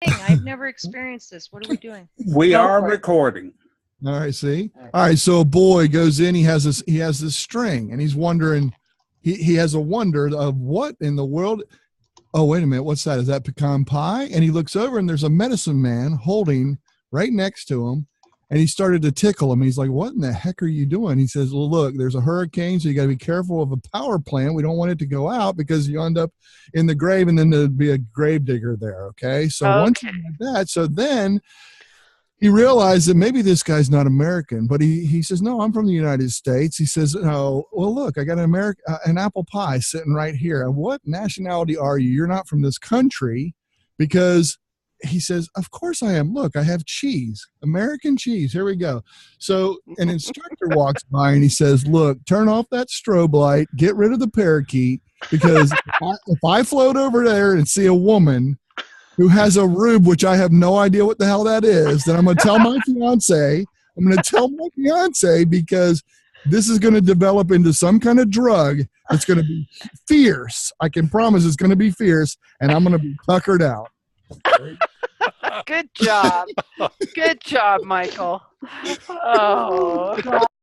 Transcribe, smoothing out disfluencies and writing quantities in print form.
I've never experienced this. What are we doing? We are recording. All right, see? All right, so a boy goes in, he has this string, and he's wondering, he has a wonder of what in the world. Oh, wait a minute, what's that? Is that pecan pie? And he looks over, and there's a medicine man holding right next to him, and he started to tickle him. He's like, what in the heck are you doing? He says, well, look, there's a hurricane, so you got to be careful of a power plant. We don't want it to go out because you end up in the grave, and then there'd be a grave digger there, okay? So once you do that, so then he realized that maybe this guy's not American, but he says, no, I'm from the United States. He says, oh, well, look, I got an apple pie sitting right here. What nationality are you? You're not from this country. Because he says, of course I am. Look, I have cheese, American cheese. Here we go. So an instructor walks by and he says, look, turn off that strobe light, get rid of the parakeet, because if I float over there and see a woman who has a rube, which I have no idea what the hell that is, then I'm going to tell my fiance. I'm going to tell my fiance, because this is going to develop into some kind of drug that's going to be fierce. I can promise it's going to be fierce, and I'm going to be tuckered out. Good job. Good job, Michael. Oh,